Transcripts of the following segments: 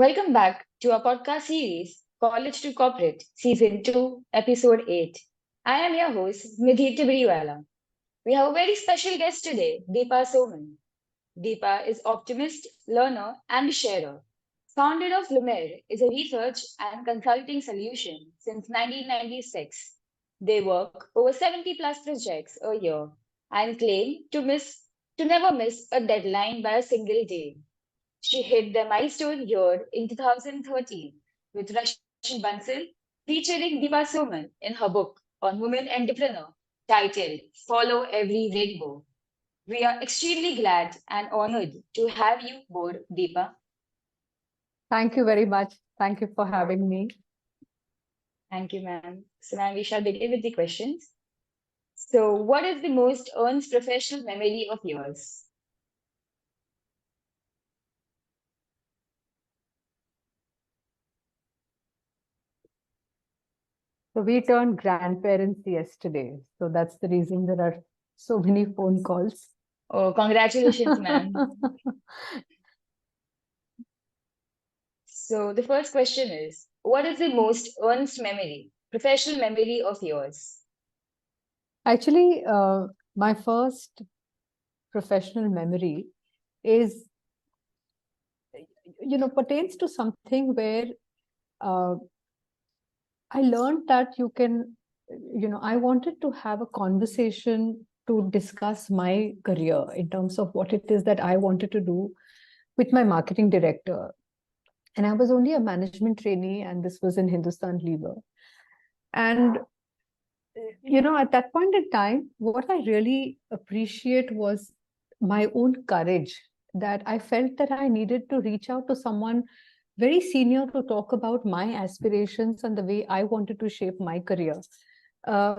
Welcome back to our podcast series, College to Corporate, Season 2, Episode 8. I am your host, Nidhi Tibrewala. We have a very special guest today, Deepa Soman. Deepa is optimist, learner, and sharer. Founder of Lumiere is a research and consulting solution since 1996. They work over 70 plus projects a year and claim to never miss a deadline by a single day. She hit the milestone year in 2013 with Russian Pencil, featuring Deepa Soman in her book on women entrepreneur titled Follow Every Rainbow. We are extremely glad and honored to have you aboard, Deepa. Thank you very much. Thank you for having me. Thank you, ma'am. So now we shall begin with the questions. So, what is the most earned professional memory of yours? So we turned grandparents yesterday. So that's the reason there are so many phone calls. Oh, congratulations, ma'am. So the first question is, what is the most earnest memory, professional memory of yours? Actually, my first professional memory is, pertains to something where uh, I learned that I wanted to have a conversation to discuss my career in terms of what it is that I wanted to do with my marketing director. And I was only a management trainee, and this was in Hindustan Lever. And, at that point in time, what I really appreciate was my own courage, that I felt that I needed to reach out to someone very senior to talk about my aspirations and the way I wanted to shape my career. Uh,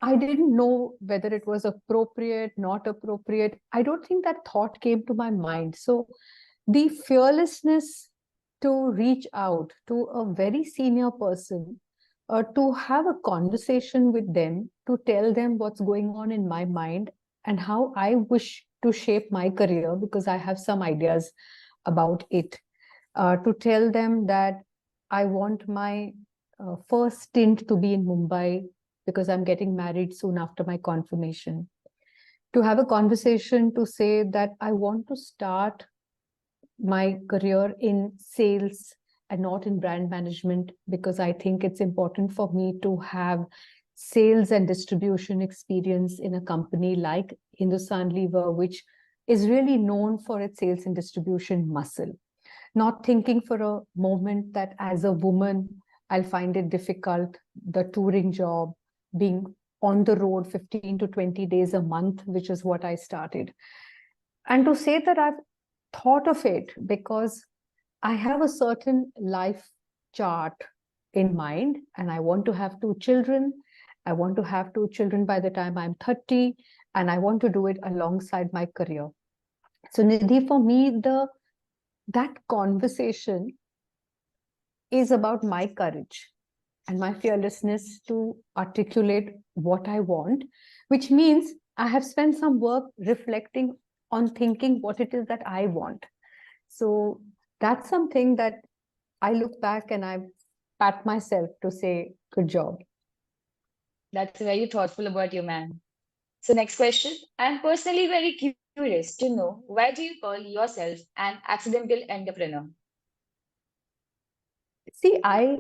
I didn't know whether it was appropriate, not appropriate. I don't think that thought came to my mind. So the fearlessness to reach out to a very senior person, to have a conversation with them, to tell them what's going on in my mind and how I wish to shape my career, because I have some ideas about it. To tell them that I want my first stint to be in Mumbai because I'm getting married soon after my confirmation. To have a conversation to say that I want to start my career in sales and not in brand management, because I think it's important for me to have sales and distribution experience in a company like Hindustan Lever, which is really known for its sales and distribution muscle. Not thinking for a moment that as a woman, I'll find it difficult, the touring job, being on the road 15 to 20 days a month, which is what I started. And to say that I've thought of it because I have a certain life chart in mind, and I want to have two children. I want to have two children by the time I'm 30, and I want to do it alongside my career. So Nidhi, for me, that conversation is about my courage and my fearlessness to articulate what I want, which means I have spent some work reflecting on thinking what it is that I want. So that's something that I look back and I pat myself to say, good job. That's very thoughtful about you, ma'am. So next question. I'm personally very curious to know, why do you call yourself an accidental entrepreneur? See, I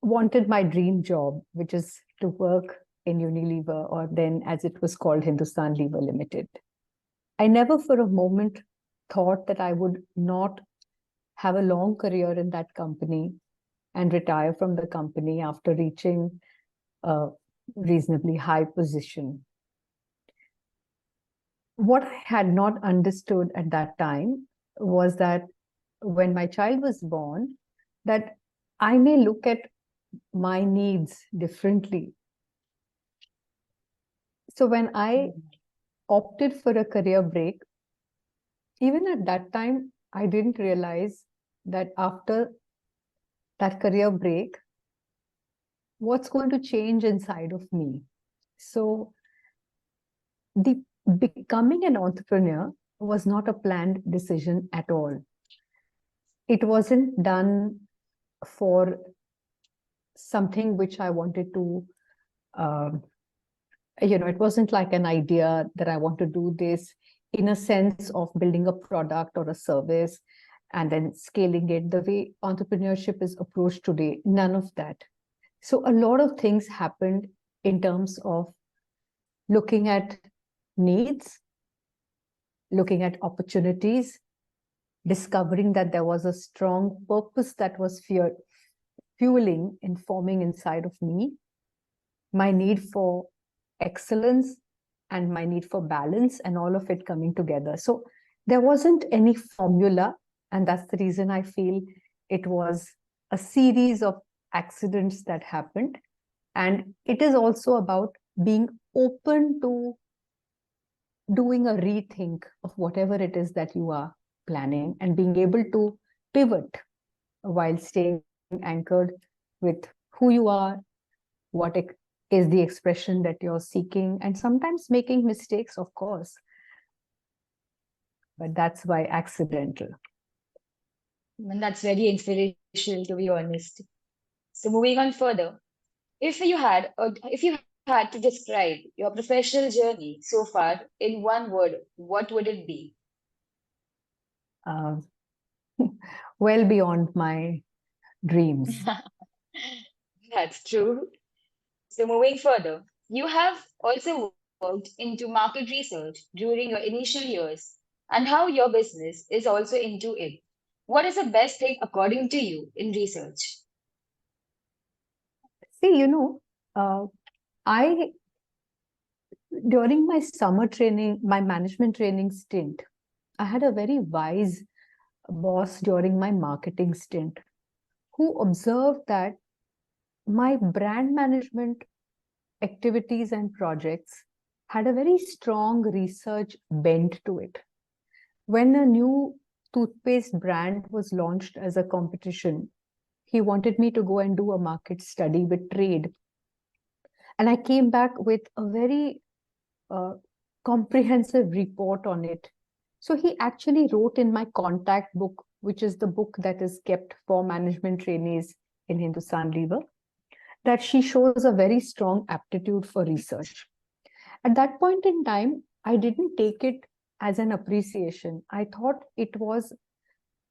wanted my dream job, which is to work in Unilever, or then as it was called, Hindustan Lever Limited. I never for a moment thought that I would not have a long career in that company and retire from the company after reaching a reasonably high position. What I had not understood at that time was that when my child was born, that I may look at my needs differently. So when I opted for a career break, even at that time, I didn't realize that after that career break, what's going to change inside of me. So the becoming an entrepreneur was not a planned decision at all. it wasn't done for something which I wanted to, um, it wasn't like an idea that I want to do this in a sense of building a product or a service and then scaling it the way entrepreneurship is approached today. None of that. So a lot of things happened in terms of looking at needs, looking at opportunities, discovering that there was a strong purpose that was fueling and forming inside of me, my need for excellence and my need for balance, and all of it coming together. So there wasn't any formula, and that's the reason I feel it was a series of accidents that happened. And it is also about being open to doing a rethink of whatever it is that you are planning and being able to pivot while staying anchored with who you are, what is the expression that you're seeking, and sometimes making mistakes, of course, but that's why accidental. And that's very inspirational, to be honest. So moving on further, if you had to describe your professional journey so far in one word, what would it be? uh, well beyond my dreams. That's true. So moving further, you have also worked into market research during your initial years and how your business is also into it. What is the best thing according to you in research? See, uh, I during my summer training, my management training stint, I had a very wise boss during my marketing stint who observed that my brand management activities and projects had a very strong research bent to it. When a new toothpaste brand was launched as a competition, he wanted me to go and do a market study with trade. And I came back with a very uh, comprehensive report on it. So he actually wrote in my contact book, which is the book that is kept for management trainees in Hindustan Lever, that she shows a very strong aptitude for research. At that point in time, I didn't take it as an appreciation. I thought it was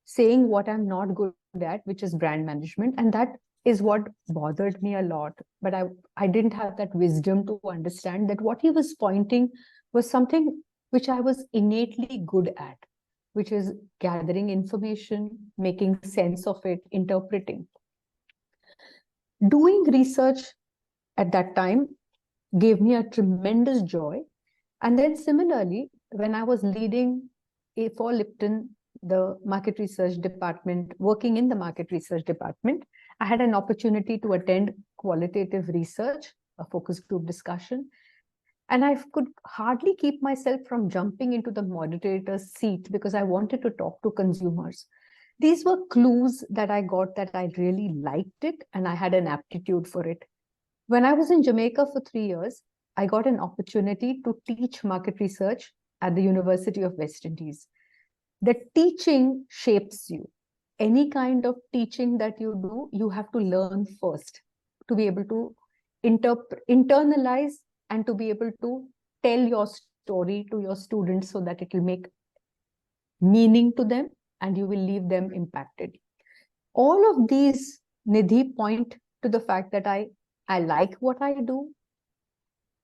saying what I'm not good at, which is brand management. And that is what bothered me a lot. But I didn't have that wisdom to understand that what he was pointing was something which I was innately good at, which is gathering information, making sense of it, interpreting. Doing research at that time gave me a tremendous joy. And then similarly, when I was leading for Lipton, the market research department, working in the market research department, I had an opportunity to attend qualitative research, a focus group discussion. And I could hardly keep myself from jumping into the moderator's seat because I wanted to talk to consumers. These were clues that I got that I really liked it and I had an aptitude for it. When I was in Jamaica for 3 years, I got an opportunity to teach market research at the University of West Indies. The teaching shapes you. Any kind of teaching that you do, you have to learn first to be able to internalize and to be able to tell your story to your students so that it will make meaning to them and you will leave them impacted. All of these, Nidhi, point to the fact that I like what I do.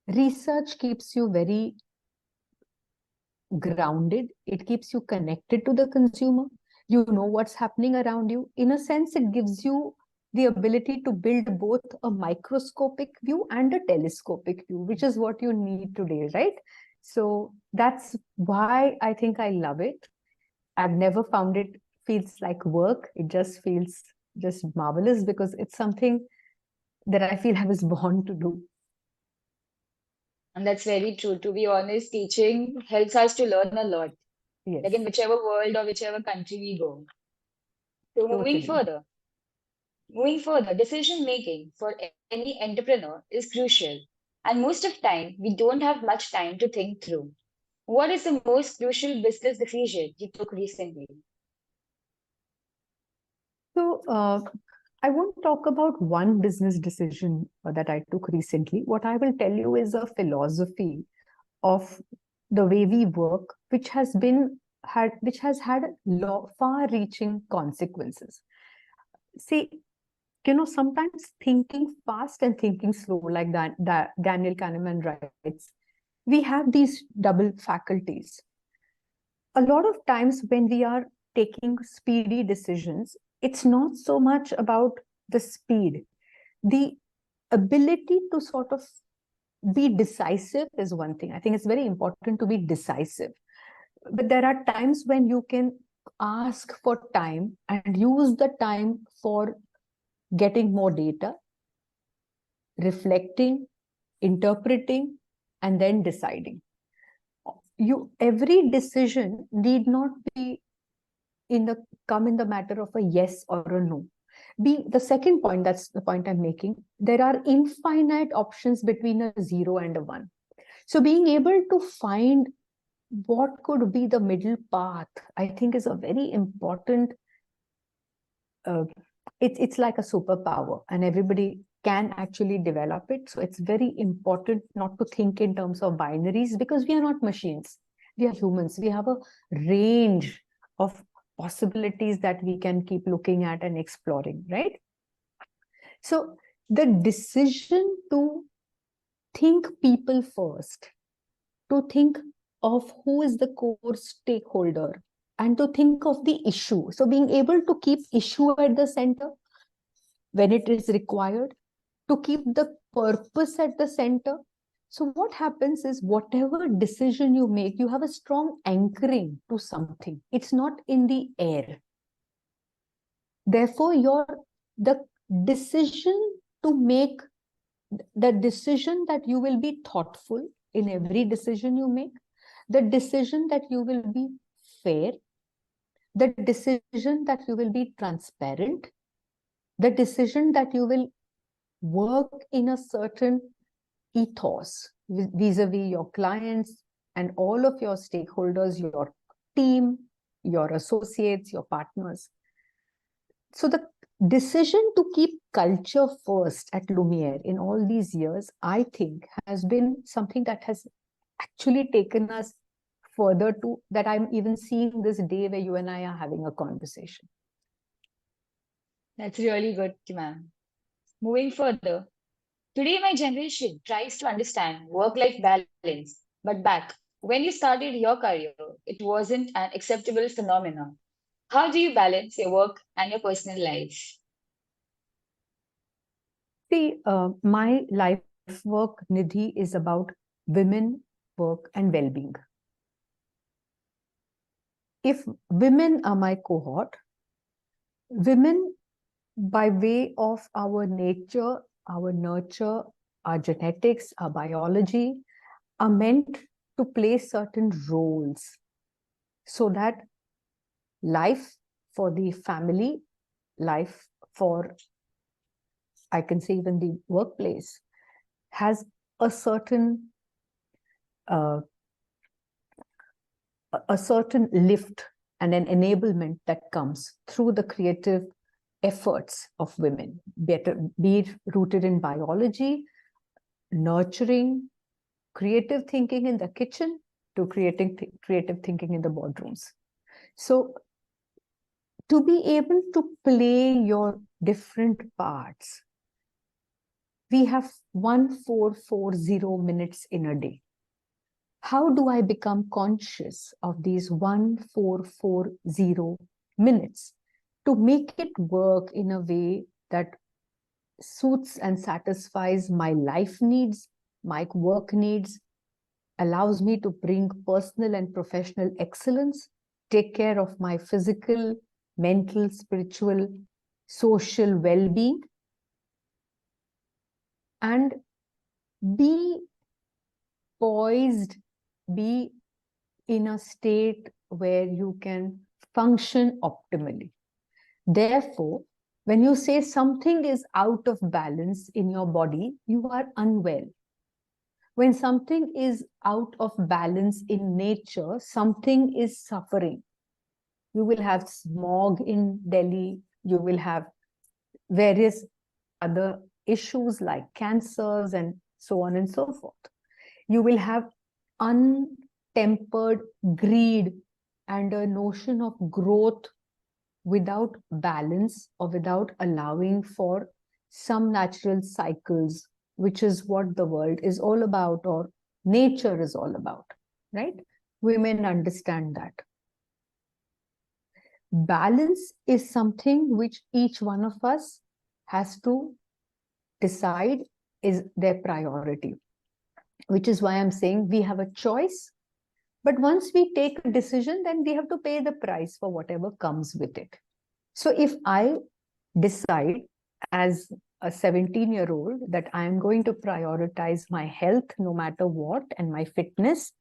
Research keeps you very grounded. It keeps you connected to the consumer. You know what's happening around you. In a sense, it gives you the ability to build both a microscopic view and a telescopic view, which is what you need today, right? So that's why I think I love it. I've never found it feels like work. It just feels just marvelous because it's something that I feel I was born to do. And that's very true. To be honest, teaching helps us to learn a lot, like in Yes, whichever world or whichever country we go. So totally. moving further, decision making for any entrepreneur is crucial. And most of time, we don't have much time to think through. What is the most crucial business decision you took recently? I won't talk about one business decision that I took recently. What I will tell you is a philosophy of the way we work, which has had far-reaching consequences. See, sometimes thinking fast and thinking slow, like that Daniel Kahneman writes, we have these double faculties. A lot of times when we are taking speedy decisions, it's not so much about the speed. The ability to sort of be decisive is one thing. I think it's very important to be decisive. But there are times when you can ask for time and use the time for getting more data, reflecting, interpreting, and then deciding. Every decision need not be come in the matter of a yes or a no. The second point, that's the point I'm making, there are infinite options between a 0 and a 1. So being able to find what could be the middle path, I think, is a very important, it's like a superpower, and everybody can actually develop it. So it's very important not to think in terms of binaries, because we are not machines. We are humans. We have a range of possibilities that we can keep looking at and exploring, right? So the decision to think people first, to think of who is the core stakeholder, and to think of the issue. So being able to keep issue at the center when it is required, to keep the purpose at the center. So what happens is, whatever decision you make, you have a strong anchoring to something. It's not in the air. Therefore, the decision to make, the decision that you will be thoughtful in every decision you make, the decision that you will be fair, the decision that you will be transparent, the decision that you will work in a certain ethos vis-a-vis your clients and all of your stakeholders, your team, your associates, your partners. So the decision to keep culture first at Lumiere in all these years, I think, has been something that has actually taken us further to that I'm even seeing this day where you and I are having a conversation. That's really good, ma'am. Moving further, today my generation tries to understand work-life balance, but back when you started your career, it wasn't an acceptable phenomenon. How do you balance your work and your personal life? See, my life work, Nidhi, is about women, work, and well-being. If women are my cohort, women, by way of our nature, our nurture, our genetics, our biology, are meant to play certain roles so that life for the family, life for, I can say, even the workplace, has a certain lift and an enablement that comes through the creative efforts of women, be it rooted in biology, nurturing, creative thinking in the kitchen, to creative thinking in the boardrooms. So to be able to play your different parts, we have 1440 minutes in a day. How do I become conscious of these 1440 minutes to make it work in a way that suits and satisfies my life needs, my work needs, allows me to bring personal and professional excellence, take care of my physical, mental, spiritual, social well-being, and be poised, be in a state where you can function optimally. Therefore, when you say something is out of balance in your body, you are unwell. When something is out of balance in nature, something is suffering. You will have smog in Delhi, You will have various other issues like cancers and so on and so forth. You will have untempered greed and a notion of growth without balance or without allowing for some natural cycles, which is what the world is all about or nature is all about, right? Women understand that. Balance is something which each one of us has to decide is their priority, which is why I'm saying we have a choice. But once we take a decision, then we have to pay the price for whatever comes with it. So if I decide as a 17-year-old that I am going to prioritize my health no matter what and my fitness,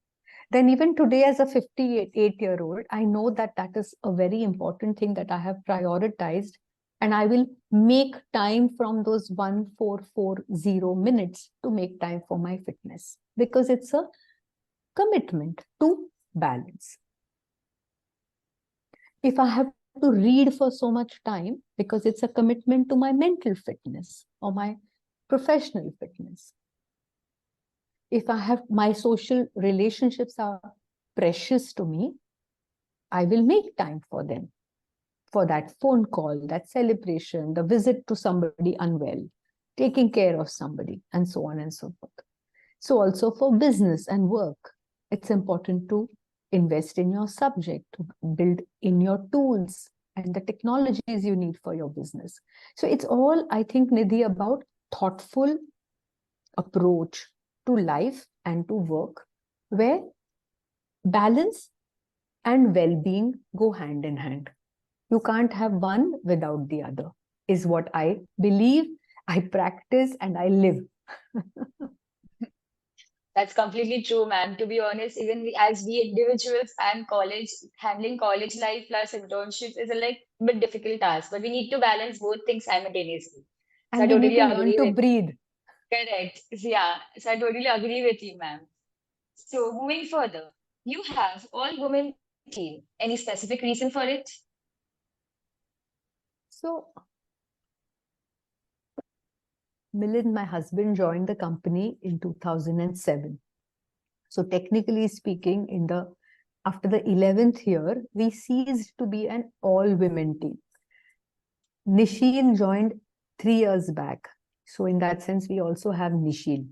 then even today as a 58-year-old, I know that that is a very important thing that I have prioritized, and I will make time from those 1440 minutes to make time for my fitness, because it's a commitment to balance. If I have to read for so much time, because it's a commitment to my mental fitness or my professional fitness. If I have my social relationships are precious to me, I will make time for them, for that phone call, that celebration, the visit to somebody unwell, taking care of somebody, and so on and so forth. So also for business and work, it's important to invest in your subject, to build in your tools and the technologies you need for your business. So it's all, I think, Nidhi, about thoughtful approach to life and to work, where balance and well-being go hand in hand. You can't have one without the other, is what I believe, I practice, and I live. That's completely true, ma'am. To be honest, even as we individuals and college, handling college life plus internships is a like bit difficult task, but we need to balance both things simultaneously. So I And we need totally to learn agree to with. breathe. Correct. Yeah. So I totally agree with you, ma'am. So moving further, you have all women team. Any specific reason for it? So Milind, my husband, joined the company in 2007. So technically speaking, after the 11th year, we ceased to be an all-women team. Nisheen joined 3 years back. So in that sense, we also have Nisheen.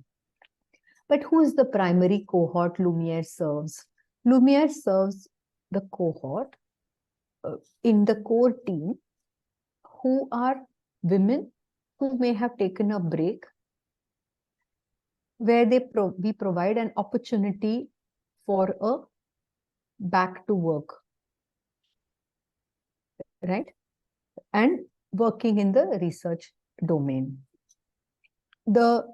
But who is the primary cohort Lumiere serves? Lumiere serves the cohort in the core team who are women who may have taken a break, where we provide an opportunity for a back to work, right? And working in the research domain. The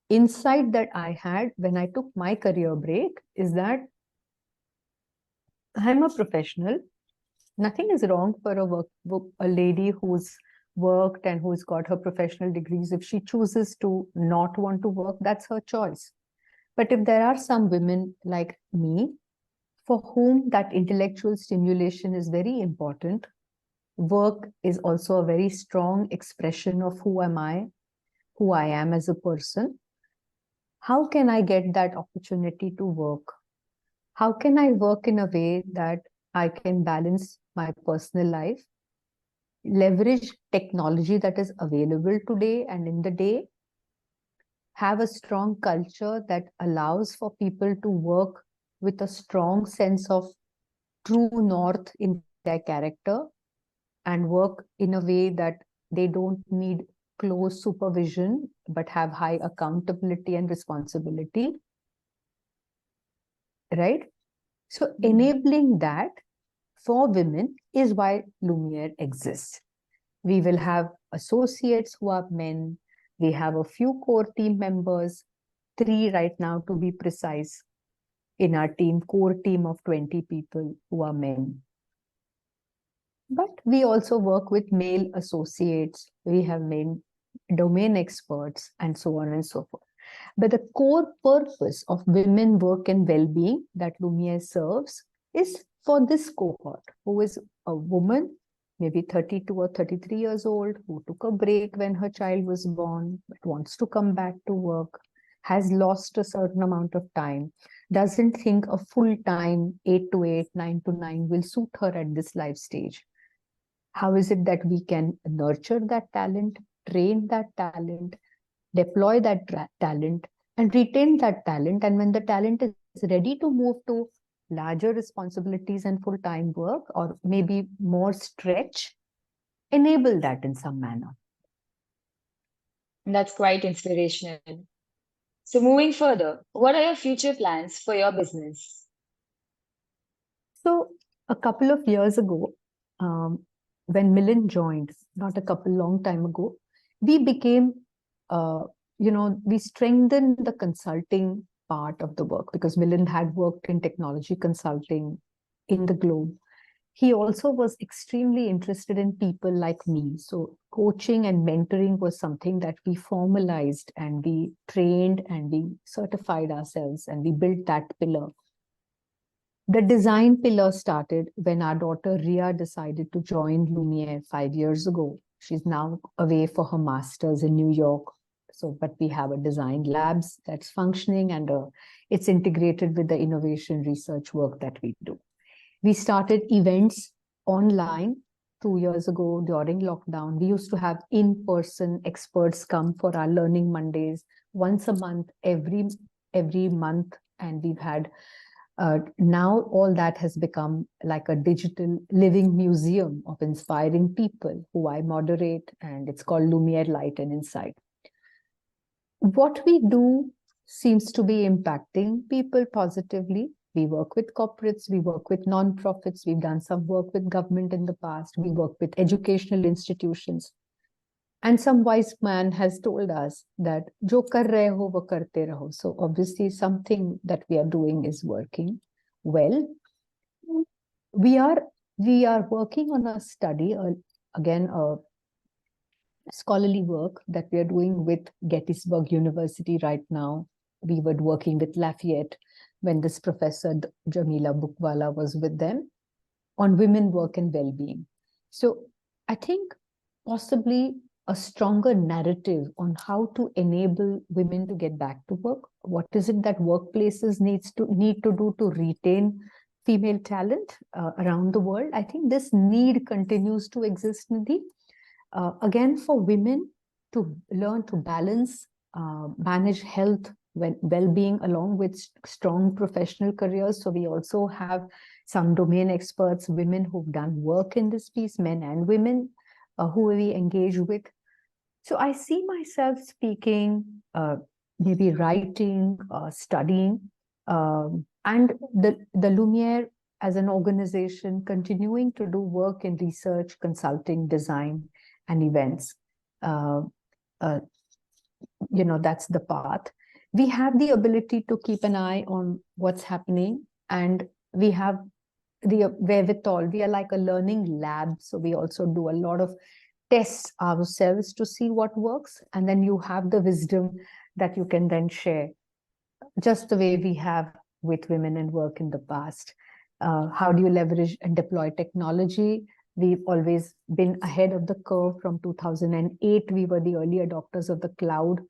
insight that I had when I took my career break is that I'm a professional. Nothing is wrong for a lady who's worked and who's got her professional degrees. If she chooses to not want to work, that's her choice. But if there are some women like me, for whom that intellectual stimulation is very important, work is also a very strong expression of who I am as a person. How can I get that opportunity to work? How can I work in a way that I can balance my personal life, leverage technology that is available today and in the day, have a strong culture that allows for people to work with a strong sense of true north in their character, and work in a way that they don't need close supervision but have high accountability and responsibility, right? So enabling that for women is why Lumiere exists. We will have associates who are men. We have a few core team members, 3 right now to be precise, in our core team of 20 people who are men. But we also work with male associates. We have male domain experts and so on and so forth. But the core purpose of women work and well-being that Lumiere serves is for this cohort, who is a woman maybe 32 or 33 years old, who took a break when her child was born, but wants to come back to work, has lost a certain amount of time, doesn't think a full time 8 to 8, 9 to 9 will suit her at this life stage. How is it that we can nurture that talent, train that talent, deploy that talent, and retain that talent? And when the talent is ready to move to larger responsibilities and full-time work, or maybe more stretch, enable that in some manner. That's quite inspirational. So, moving further, what are your future plans for your business? So a couple of years ago, um, when Milind joined, not a couple, long time ago, we became, we strengthened the consulting part of the work, because Milind had worked in technology consulting in the globe. He also was extremely interested in people like me. So coaching and mentoring was something that we formalized, and we trained and we certified ourselves, and we built that pillar. The design pillar started when our daughter Ria decided to join Lumiere 5 years ago. She's now away for her master's in New York. So, but we have a design labs that's functioning, and it's integrated with the innovation research work that we do. We started events online 2 years ago during lockdown. We used to have in-person experts come for our Learning Mondays once a month, every month, and we've had now all that has become like a digital living museum of inspiring people who I moderate, and it's called Lumiere Light and Insight. What we do seems to be impacting people positively. We work with corporates, we work with non-profits, we've done some work with government in the past, we work with educational institutions. And some wise man has told us that jo kar rahe ho, wo karte raho. So obviously something that we are doing is working well. We are working on a study, again, a scholarly work that we are doing with Gettysburg University right now. We were working with Lafayette when this professor Jamila Bukwala was with them on women, work and well-being. So I think possibly a stronger narrative on how to enable women to get back to work. What is it that workplaces need to do to retain female talent around the world? I think this need continues to exist, Nidhi. Again, for women to learn to balance, manage health, well-being along with strong professional careers. So we also have some domain experts, women who've done work in this piece, men and women who we engage with. So I see myself speaking, maybe writing, studying, and the Lumiere as an organization continuing to do work in research, consulting, design, and events. That's the path. We have the ability to keep an eye on what's happening, and we have the wherewithal. We are like a learning lab, so we also do a lot of tests ourselves to see what works, and then you have the wisdom that you can then share, just the way we have with women in work in the past. How do you leverage and deploy technology? We've always been ahead of the curve. From 2008, we were the early adopters of the cloud.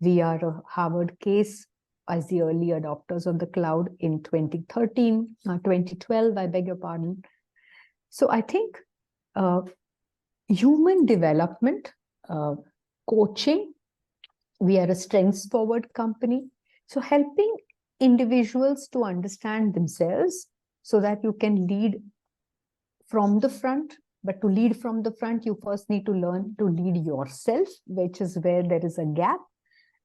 We are a Harvard case as the early adopters of the cloud in 2013, 2012, I beg your pardon. So I think human development, coaching, we are a strengths-forward company. So helping individuals to understand themselves so that you can lead from the front. But to lead from the front, you first need to learn to lead yourself, which is where there is a gap.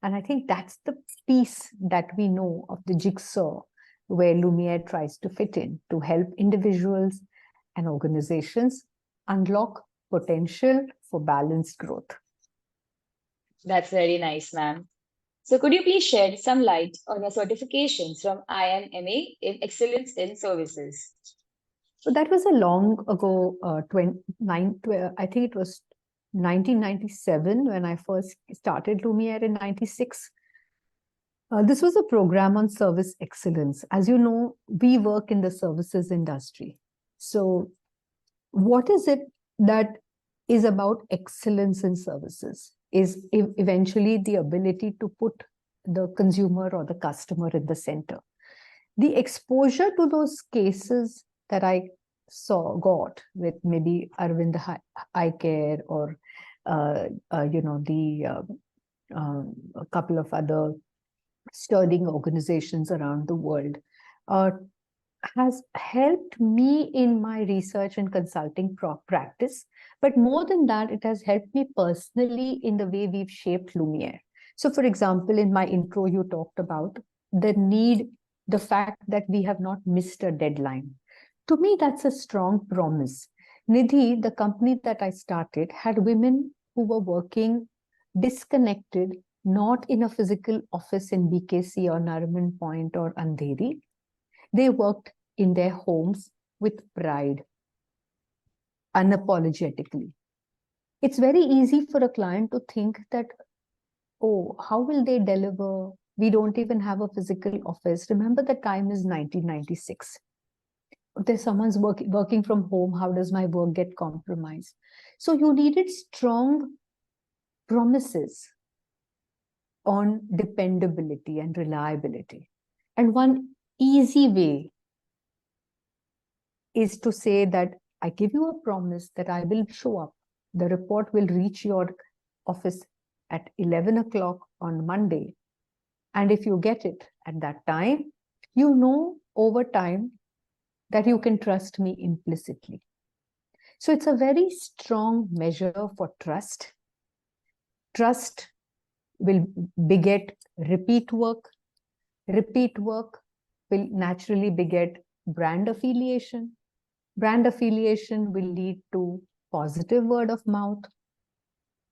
And I think that's the piece that we know of the jigsaw where Lumiere tries to fit in to help individuals and organizations unlock potential for balanced growth. That's very nice, ma'am. So, could you please shed some light on your certifications from IMMA in Excellence in Services? So that was a long ago, I think it was 1997 when I first started Lumiere in 96. This was a program on service excellence. As you know, we work in the services industry. So what is it that is about excellence in services, is eventually the ability to put the consumer or the customer in the center. The exposure to those cases that I got with maybe Arvind Eye Care or a couple of other sterling organizations around the world, uh, has helped me in my research and consulting practice. But more than that, it has helped me personally in the way we've shaped Lumiere. So, for example, in my intro, you talked about the need, the fact that we have not missed a deadline. To me, that's a strong promise. Nidhi, the company that I started, had women who were working disconnected, not in a physical office in BKC or Nariman Point or Andheri. They worked in their homes with pride, unapologetically. It's very easy for a client to think that, oh, how will they deliver? We don't even have a physical office. Remember, the time is 1996. There's someone's working from home. How does my work get compromised? So you needed strong promises on dependability and reliability. And one easy way is to say that I give you a promise that I will show up. The report will reach your office at 11 o'clock on Monday. And if you get it at that time, you know over time that you can trust me implicitly. So it's a very strong measure for trust. Trust will beget repeat work. Repeat work will naturally beget brand affiliation. Brand affiliation will lead to positive word of mouth.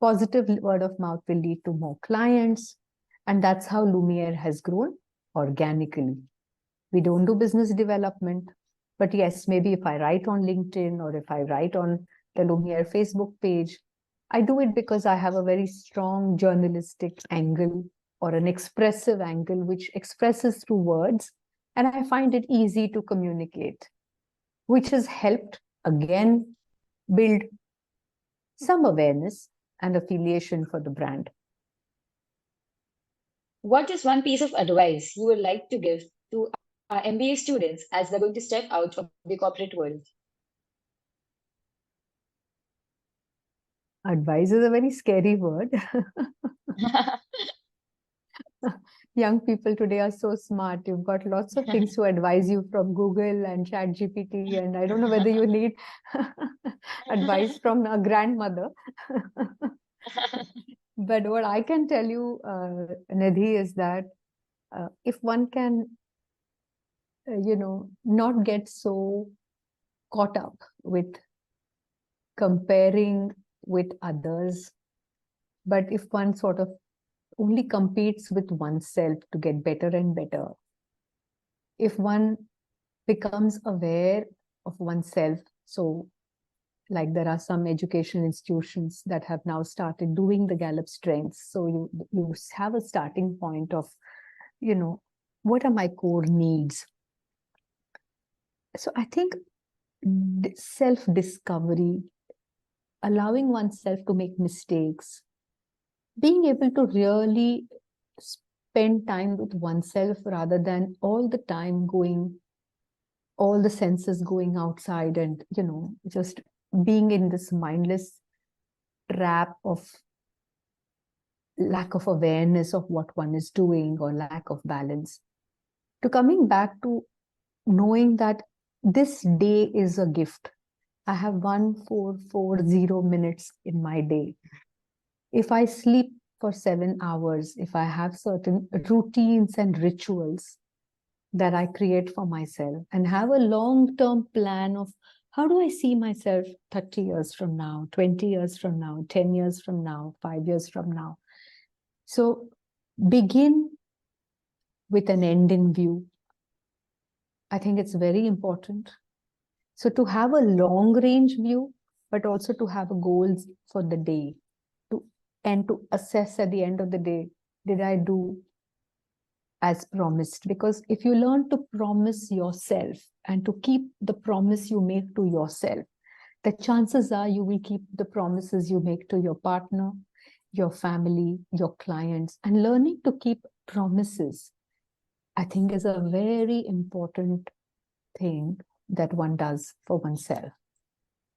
Positive word of mouth will lead to more clients. And that's how Lumiere has grown organically. We don't do business development. But yes, maybe if I write on LinkedIn or if I write on the Lumiere Facebook page, I do it because I have a very strong journalistic angle or an expressive angle which expresses through words. And I find it easy to communicate, which has helped, again, build some awareness and affiliation for the brand. What is one piece of advice you would like to give to our MBA students as they're going to step out of the corporate world? Advice is a very scary word. Young people today are so smart. You've got lots of things to advise you from Google and ChatGPT, and I don't know whether you need advice from a grandmother. But what I can tell you, Nidhi, is that if one can, not get so caught up with comparing with others, but if one sort of only competes with oneself to get better and better, if one becomes aware of oneself, so like there are some education institutions that have now started doing the Gallup strengths. So you have a starting point of, what are my core needs? So I think self-discovery, allowing oneself to make mistakes, being able to really spend time with oneself rather than all the time all the senses going outside and, just being in this mindless trap of lack of awareness of what one is doing or lack of balance, to coming back to knowing that this day is a gift. I have 1440 minutes in my day. If I sleep for 7 hours, if I have certain routines and rituals that I create for myself and have a long-term plan of how do I see myself 30 years from now, 20 years from now, 10 years from now, 5 years from now. So begin with an end in view. I think it's very important. So to have a long range view, but also to have goals for the day, and to assess at the end of the day, did I do as promised? Because if you learn to promise yourself and to keep the promise you make to yourself, the chances are you will keep the promises you make to your partner, your family, your clients. And learning to keep promises, I think, is a very important thing that one does for oneself.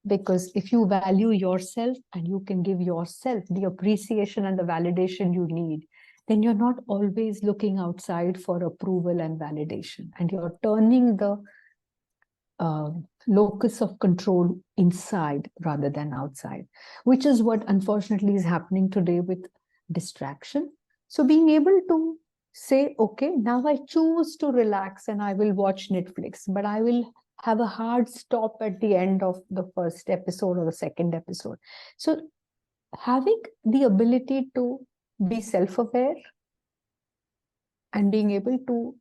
Because if you value yourself and you can give yourself the appreciation and the validation you need, then you're not always looking outside for approval and validation. And you're turning the locus of control inside rather than outside, which is what unfortunately is happening today with distraction. So being able to say, okay, now I choose to relax and I will watch Netflix, but I will have a hard stop at the end of the first episode or the second episode. So having the ability to be self-aware and being able to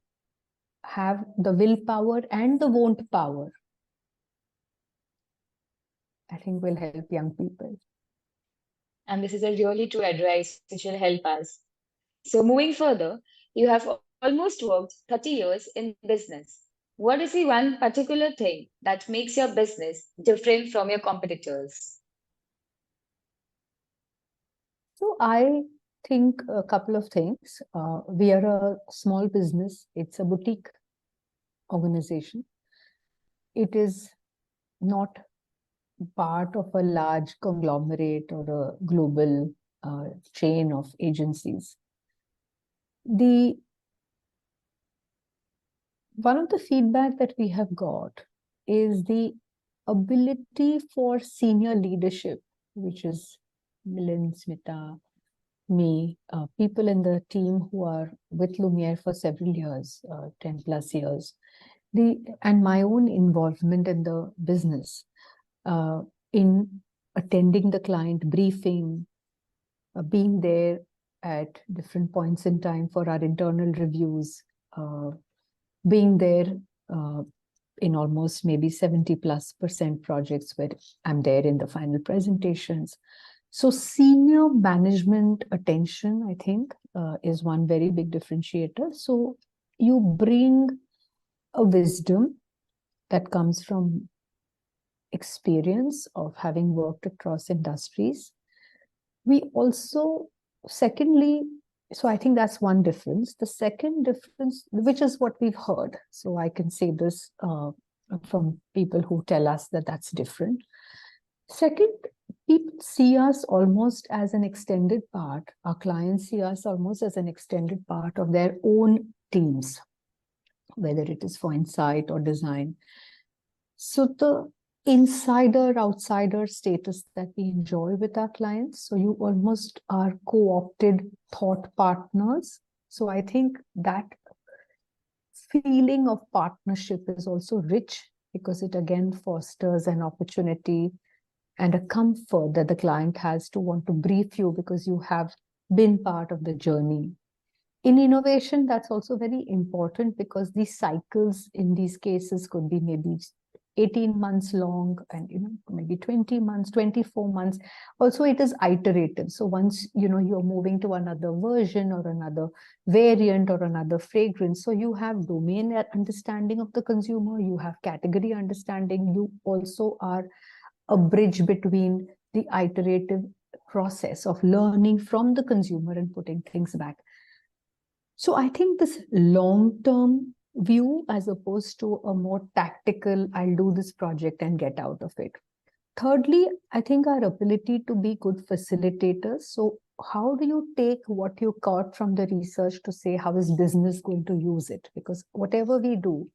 have the willpower and the won't power, I think will help young people. And this is a really true advice which will help us. So, moving further, you have almost worked 30 years in business. What is the one particular thing that makes your business different from your competitors? So I think a couple of things. We are a small business. It's a boutique organization. It is not part of a large conglomerate or a global chain of agencies. The one of the feedback that we have got is the ability for senior leadership, which is Milind, Smita, me, people in the team who are with Lumiere for several years, 10 plus years, and my own involvement in the business, in attending the client briefing, being there at different points in time for our internal reviews, being there in almost maybe 70+% projects where I'm there in the final presentations. So senior management attention, I think, is one very big differentiator. So you bring a wisdom that comes from experience of having worked across industries. We also, secondly, so I think that's one difference. The second difference, which is what we've heard, so I can say this from people who tell us that that's different. Second, people see us almost as an extended part. Our clients see us almost as an extended part of their own teams, whether it is for insight or design. So the insider-outsider status that we enjoy with our clients, so you almost are co-opted thought partners. So I think that feeling of partnership is also rich because it again fosters an opportunity and a comfort that the client has to want to brief you because you have been part of the journey. In innovation, that's also very important because these cycles in these cases could be maybe 18 months long and maybe 20 months, 24 months. Also, it is iterative. So once you're moving to another version or another variant or another fragrance, so you have domain understanding of the consumer, you have category understanding, you also are a bridge between the iterative process of learning from the consumer and putting things back. So I think this long-term view as opposed to a more tactical, I'll do this project and get out of it. Thirdly, I think our ability to be good facilitators. So how do you take what you caught from the research to say, how is business going to use it? Because whatever we do,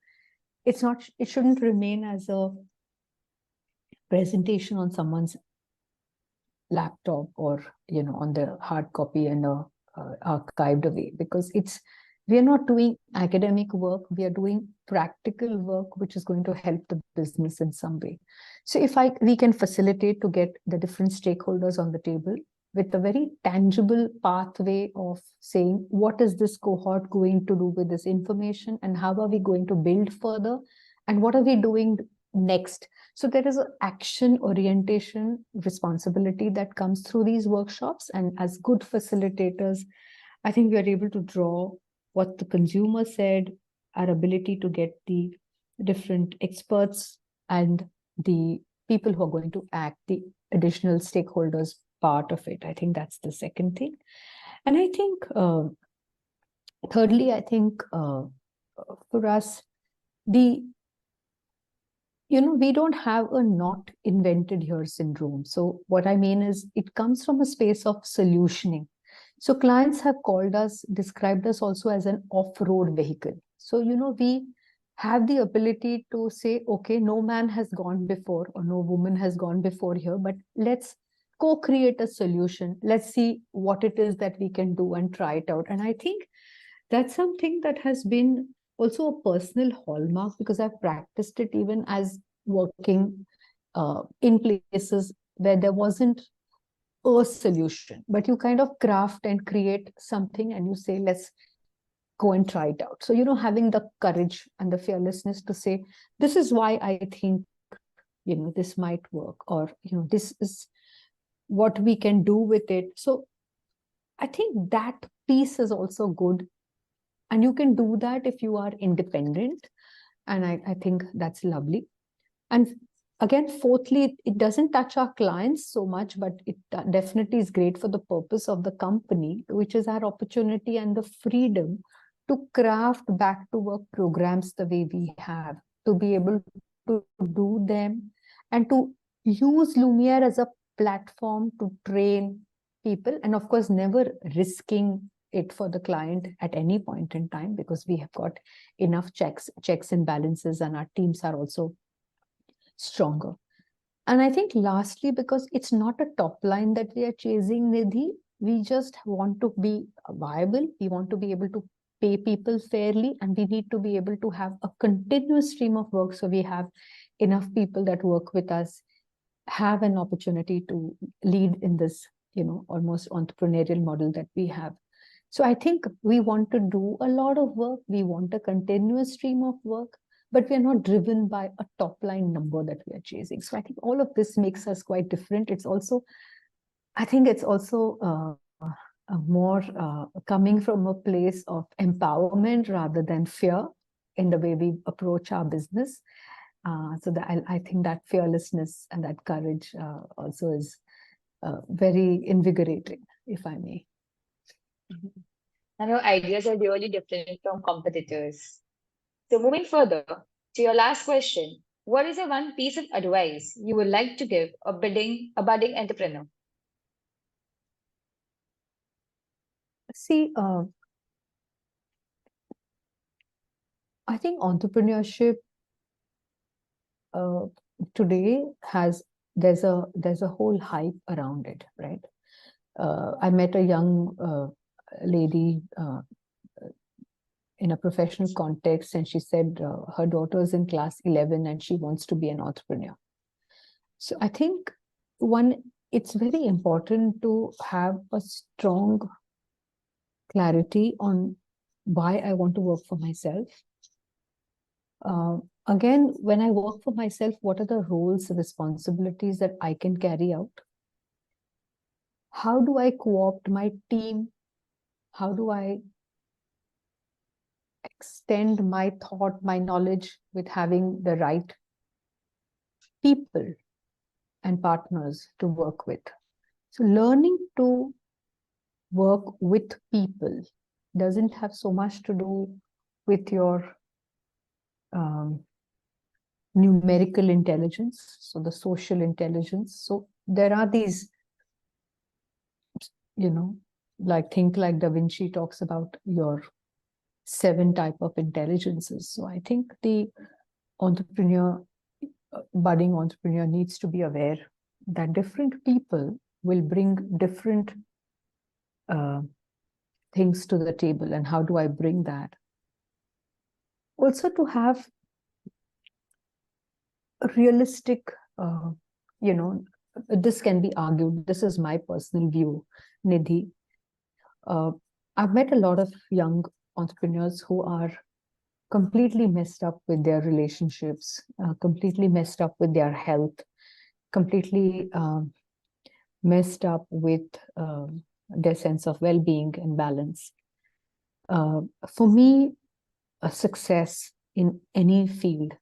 it shouldn't remain as a presentation on someone's laptop or on the hard copy and archived away, because we are not doing academic work, we are doing practical work which is going to help the business in some way. So if we can facilitate to get the different stakeholders on the table with a very tangible pathway of saying, what is this cohort going to do with this information and how are we going to build further and what are we doing next? So there is an action orientation responsibility that comes through these workshops. And as good facilitators, I think we are able to draw what the consumer said, our ability to get the different experts and the people who are going to act, the additional stakeholders part of it. I think that's the second thing. And I think, thirdly, I think for us, we don't have a not invented here syndrome. So what I mean is it comes from a space of solutioning. So clients have called us, described us also as an off-road vehicle. So, we have the ability to say, okay, no man has gone before or no woman has gone before here, but let's co-create a solution. Let's see what it is that we can do and try it out. And I think that's something that has been also a personal hallmark, because I've practiced it even as working in places where there wasn't a solution, but you kind of craft and create something and you say, let's go and try it out. So, having the courage and the fearlessness to say, this is why I think, this might work, or, this is what we can do with it. So I think that piece is also good. And you can do that if you are independent. And I think that's lovely. And again, fourthly, it doesn't touch our clients so much, but it definitely is great for the purpose of the company, which is our opportunity and the freedom to craft back to work programs the way we have, to be able to do them and to use Lumiere as a platform to train people. And of course, never risking it for the client at any point in time, because we have got enough checks and balances, and our teams are also stronger. And I think lastly, because it's not a top line that we are chasing, Nidhi, we just want to be viable. We want to be able to pay people fairly, and we need to be able to have a continuous stream of work. So we have enough people that work with us, have an opportunity to lead in this, almost entrepreneurial model that we have. So I think we want to do a lot of work. We want a continuous stream of work, but we are not driven by a top line number that we are chasing. So I think all of this makes us quite different. I think it's also more coming from a place of empowerment rather than fear in the way we approach our business. So I think that fearlessness and that courage also is very invigorating, if I may. And your ideas are really different from competitors. So, moving further to your last question, what is the one piece of advice you would like to give a budding entrepreneur? See, I think entrepreneurship today there's a whole hype around it, right? I met a young lady in a professional context, and she said her daughter is in class 11 and she wants to be an entrepreneur. So I think it's very important to have a strong clarity on why I want to work for myself. Again, when I work for myself, what are the roles, responsibilities that I can carry out? How do I co-opt my team? How do I extend my thought, my knowledge with having the right people and partners to work with? So learning to work with people doesn't have so much to do with your numerical intelligence, so the social intelligence. So there are these, think like Da Vinci talks about your 7 type of intelligences. So I think the budding entrepreneur needs to be aware that different people will bring different things to the table, and how do I bring that? Also to have a realistic, this can be argued, this is my personal view, Nidhi. I've met a lot of young entrepreneurs who are completely messed up with their relationships, completely messed up with their health, completely messed up with their sense of well-being and balance. For me, a success in any field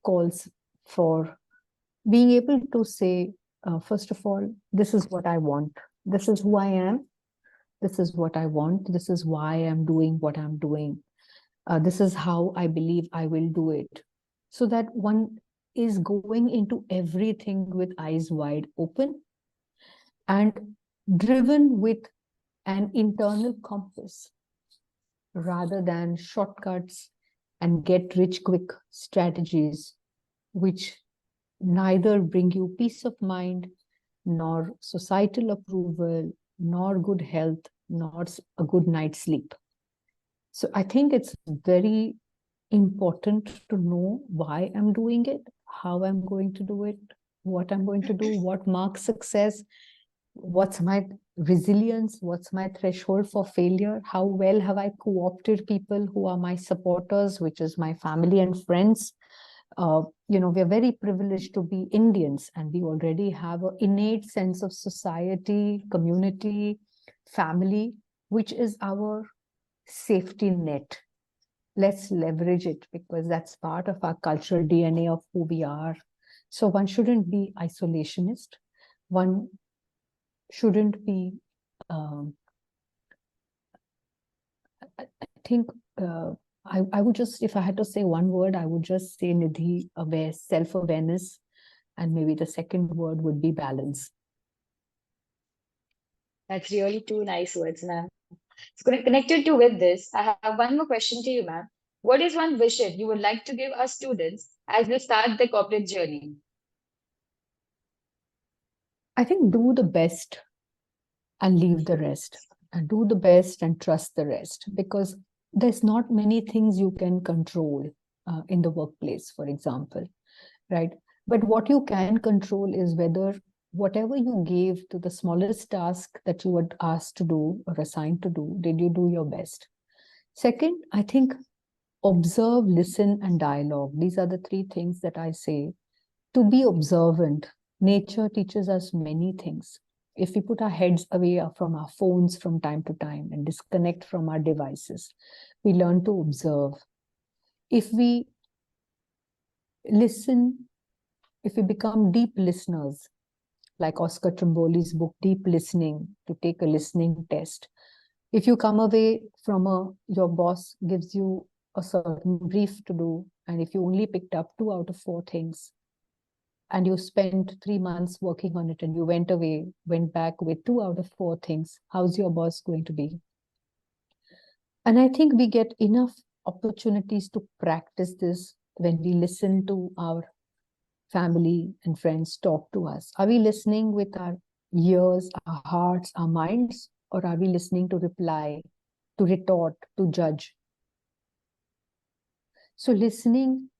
calls for being able to say, first of all, this is what I want, this is who I am, this is what I want, this is why I'm doing what I'm doing, this is how I believe I will do it. So that one is going into everything with eyes wide open and driven with an internal compass rather than shortcuts and get rich quick strategies, which neither bring you peace of mind, nor societal approval, nor good health, nor a good night's sleep. So I think it's very important to know why I'm doing it, how I'm going to do it, what I'm going to do, what marks success, what's my resilience, what's my threshold for failure, how well have I co-opted people who are my supporters, which is my family and friends. We're very privileged to be Indians, and we already have an innate sense of society, community, family, which is our safety net. Let's leverage it because that's part of our cultural DNA of who we are. So one shouldn't be isolationist. One shouldn't be, I think, I would just, if I had to say one word, I would just say, Nidhi, self-awareness. And maybe the second word would be balance. That's really two nice words, ma'am. So connected to with this, I have one more question to you, ma'am. What is one vision you would like to give our students as they start their corporate journey? I think do the best and leave the rest. And do the best and trust the rest. Because there's not many things you can control in the workplace, for example, right? But what you can control is whether whatever you gave to the smallest task that you were asked to do or assigned to do, did you do your best? Second, I think observe, listen, and dialogue. These are the three things that I say. To be observant, nature teaches us many things. If we put our heads away from our phones from time to time and disconnect from our devices, we learn to observe. If we listen, if we become deep listeners, like Oscar Trimboli's book, Deep Listening, to take a listening test. If you come away from your boss gives you a certain brief to do, and if you only picked up 2 out of 4 things, and you spent 3 months working on it, and you went back with 2 out of 4 things, how's your boss going to be? And I think we get enough opportunities to practice this when we listen to our family and friends talk to us. Are we listening with our ears, our hearts, our minds, or are we listening to reply, to retort, to judge? So listening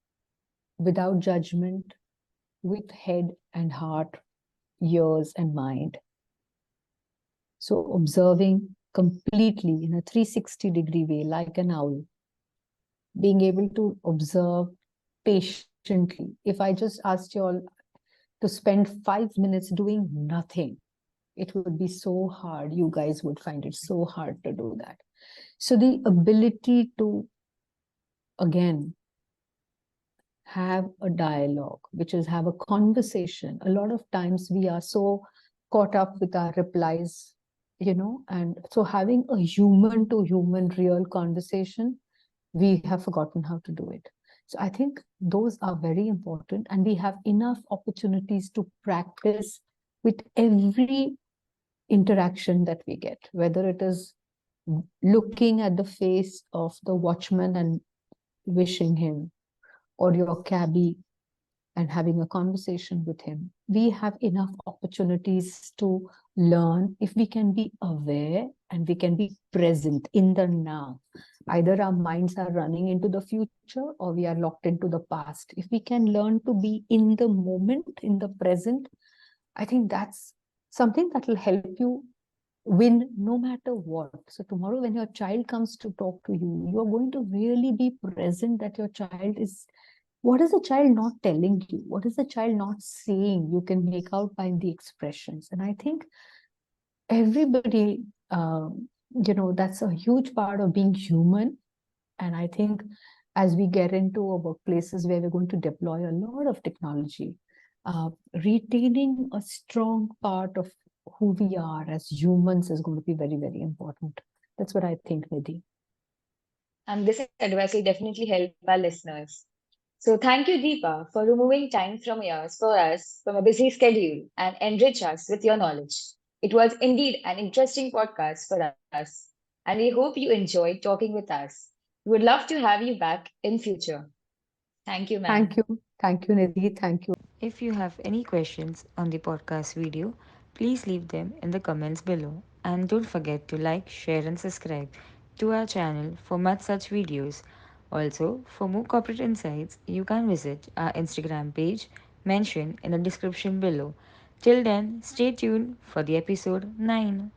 without judgment, with head and heart, ears and mind. So observing completely in a 360-degree way, like an owl, being able to observe patiently. If I just asked you all to spend 5 minutes doing nothing, it would be so hard. You guys would find it so hard to do that. So the ability to, again, have a dialogue, which is have a conversation. A lot of times we are so caught up with our replies, and so having a human to human real conversation, we have forgotten how to do it. So I think those are very important, and we have enough opportunities to practice with every interaction that we get, whether it is looking at the face of the watchman and wishing him, or your cabbie and having a conversation with him. We have enough opportunities to learn if we can be aware and we can be present in the now. Either our minds are running into the future or we are locked into the past. If we can learn to be in the moment, in the present, I think that's something that will help you win no matter what. So tomorrow when your child comes to talk to you, you're going to really be present that your child is, what is the child not telling you? What is the child not saying? You can make out by the expressions. And I think everybody, that's a huge part of being human. And I think as we get into our workplaces where we're going to deploy a lot of technology, uh, retaining a strong part of who we are as humans is going to be very, very important. That's what I think, Nidhi. And this advice will definitely help our listeners. So thank you, Deepa, for removing time from yours for us from a busy schedule and enrich us with your knowledge. It was indeed an interesting podcast for us, and we hope you enjoyed talking with us. We would love to have you back in future. Thank you, ma'am. Thank you. Thank you, Nidhi. Thank you. If you have any questions on the podcast video, please leave them in the comments below. And don't forget to like, share, and subscribe to our channel for much such videos. Also, for more corporate insights, you can visit our Instagram page mentioned in the description below. Till then, stay tuned for the episode 9.